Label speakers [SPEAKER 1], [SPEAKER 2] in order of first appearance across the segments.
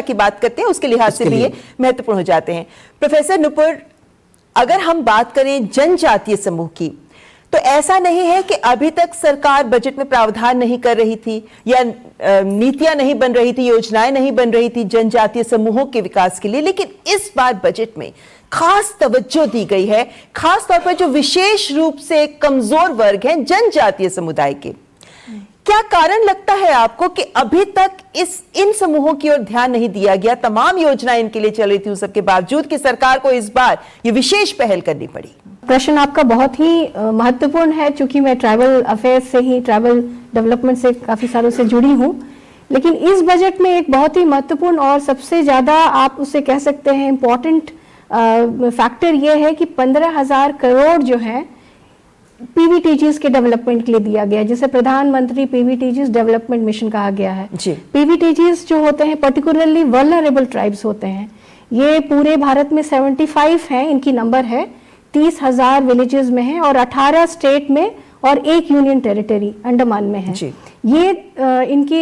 [SPEAKER 1] की बात करते हैं उसके लिहाज से भी ये महत्वपूर्ण हो जाते हैं। प्रोफेसर नुपुर, अगर हम बात करें जनजातीय समूह की, तो ऐसा नहीं है कि अभी तक सरकार बजट में प्रावधान नहीं कर रही थी या नीतियां नहीं बन रही थी, योजनाएं नहीं बन रही थी जनजातीय समूहों के विकास के लिए, लेकिन इस बार बजट में खास तवज्जो दी गई है, खास तौर पर जो विशेष रूप से कमजोर वर्ग हैं जनजातीय समुदाय के। क्या कारण लगता है आपको कि अभी तक इन समूहों की ओर ध्यान नहीं दिया गया? तमाम योजनाएं इनके लिए चल रही थी, उस सबके बावजूद कि सरकार को इस बार ये विशेष पहल करनी पड़ी।
[SPEAKER 2] प्रश्न आपका बहुत ही महत्वपूर्ण है, चूंकि मैं ट्राइबल अफेयर्स से ही, ट्राइबल डेवलपमेंट से काफी सालों से जुड़ी हूं। लेकिन इस बजट में एक बहुत ही महत्वपूर्ण और सबसे ज्यादा आप उसे कह सकते हैं इम्पोर्टेंट फैक्टर ये है कि 15,000 करोड़ जो है पीवीटीजीज के डेवलपमेंट के लिए दिया गया है, जिसे प्रधानमंत्री पीवीटीजीज डेवलपमेंट मिशन कहा गया है। पीवीटीजीज जो होते हैं पर्टिकुलरली वल्नरेबल ट्राइब्स होते हैं। ये पूरे भारत में 75 हैं, इनकी नंबर है, 30,000 विलेजेस में है और 18 स्टेट में और 1 यूनियन टेरिटरी अंडमान में है। ये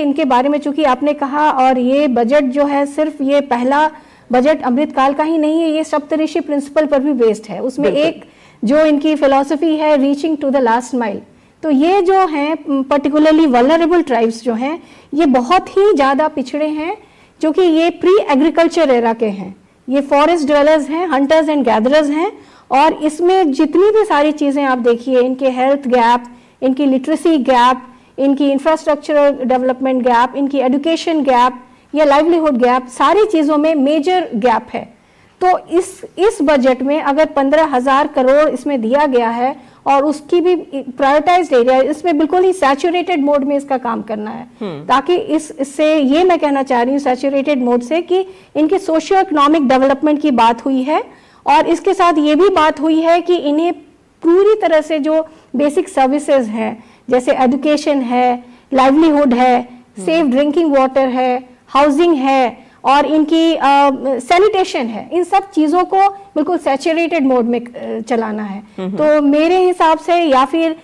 [SPEAKER 2] इनके बारे में चूंकि आपने कहा, और ये बजट जो है सिर्फ ये पहला बजट अमृतकाल का ही नहीं है, ये सप्तऋषि प्रिंसिपल पर भी बेस्ड है। उसमें एक जो इनकी फिलॉसफी है reaching to the last mile, तो ये जो हैं पर्टिकुलरली वल्नरेबल ट्राइब्स जो हैं ये बहुत ही ज़्यादा पिछड़े हैं, क्योंकि ये प्री एग्रीकल्चर एरा के हैं, ये फॉरेस्ट ड्वेलर्स हैं, हंटर्स एंड गैदरर्स हैं। और इसमें जितनी भी सारी चीज़ें आप देखिए, इनके हेल्थ गैप, इनकी लिटरेसी गैप, इनकी इंफ्रास्ट्रक्चरल डेवलपमेंट गैप, इनकी एजुकेशन गैप या लाइवलीहुड गैप, सारी चीज़ों में मेजर गैप है। तो इस बजट में अगर 15,000 करोड़ इसमें दिया गया है और उसकी भी प्रायोरिटाइज्ड एरिया, इसमें बिल्कुल ही सैचुरेटेड मोड में इसका काम करना है, ताकि इससे ये मैं कहना चाह रही हूँ सैचुरेटेड मोड से कि इनके सोशियो इकोनॉमिक डेवलपमेंट की बात हुई है, और इसके साथ ये भी बात हुई है कि इन्हें पूरी तरह से जो बेसिक सर्विसेज हैं, जैसे एजुकेशन है, लाइवलीहुड है, सेफ ड्रिंकिंग वाटर है, हाउसिंग है और इनकी सैनिटेशन है, इन सब चीज़ों को बिल्कुल सैचुरेटेड मोड में चलाना है। तो मेरे हिसाब से, या फिर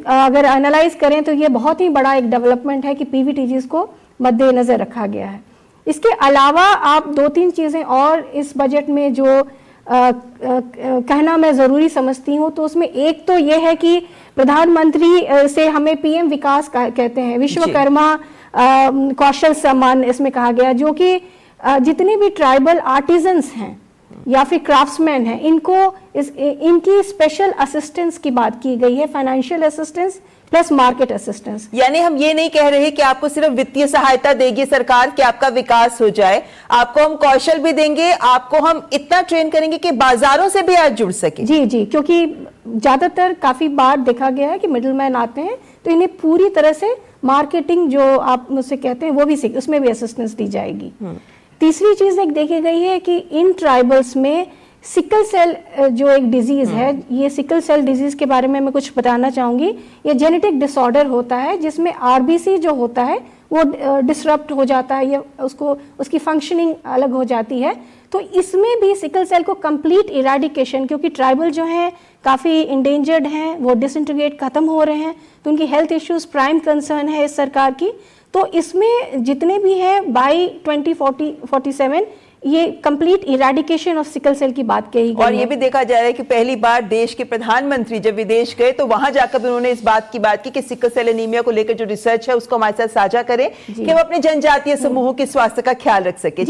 [SPEAKER 2] अगर एनालाइज करें तो ये बहुत ही बड़ा एक डेवलपमेंट है कि पीवीटीजीज को मद्देनजर रखा गया है। इसके अलावा आप 2-3 चीज़ें और इस बजट में जो कहना मैं ज़रूरी समझती हूँ, तो उसमें एक तो ये है कि प्रधानमंत्री से हमें पीएम विकास कहते हैं, विश्वकर्मा कौशल सम्मान इसमें कहा गया, जो कि जितने भी ट्राइबल आर्टिजन्स हैं या फिर क्राफ्ट्समैन हैं, इनकी स्पेशल असिस्टेंस की बात की गई है, financial assistance plus market assistance.
[SPEAKER 1] यानी हम ये नहीं कह रहे कि आपको सिर्फ वित्तीय सहायता देगी सरकार कि आपका विकास हो जाए, आपको हम कौशल भी देंगे, आपको हम इतना ट्रेन करेंगे कि बाजारों से भी आज जुड़ सके।
[SPEAKER 2] जी जी, क्योंकि ज्यादातर काफी बार देखा गया है कि मिडलमैन आते हैं, तो इन्हें पूरी तरह से मार्केटिंग जो आप मुझसे कहते हैं वो भी उसमें भी असिस्टेंस दी जाएगी। तीसरी चीज एक देखी गई है कि इन ट्राइबल्स में सिकल सेल जो एक डिजीज है, ये सिकल सेल डिजीज के बारे में मैं कुछ बताना चाहूंगी। ये जेनेटिक डिसऑर्डर होता है जिसमें आरबीसी जो होता है वो डिसरप्ट हो जाता है, या उसकी फंक्शनिंग अलग हो जाती है। तो इसमें भी सिकल सेल को कंप्लीट इराडिकेशन, क्योंकि ट्राइबल जो हैं काफ़ी इंडेंजर्ड हैं, वो डिसइंटीग्रेट खत्म हो रहे हैं, तो उनकी हेल्थ इश्यूज प्राइम कंसर्न है इस सरकार की। तो इसमें जितने भी हैं बाई 2047 ये complete eradication of sickle cell की बात कही गई।
[SPEAKER 1] और ये भी देखा जा रहा है कि पहली बार देश के प्रधानमंत्री जब विदेश गए तो वहां जाकर उन्होंने इस बात की कि सिकल सेल एनीमिया को लेकर जो रिसर्च है उसको हमारे साथ साझा करें कि हम अपने जनजातीय समूहों के स्वास्थ्य का ख्याल रख सके।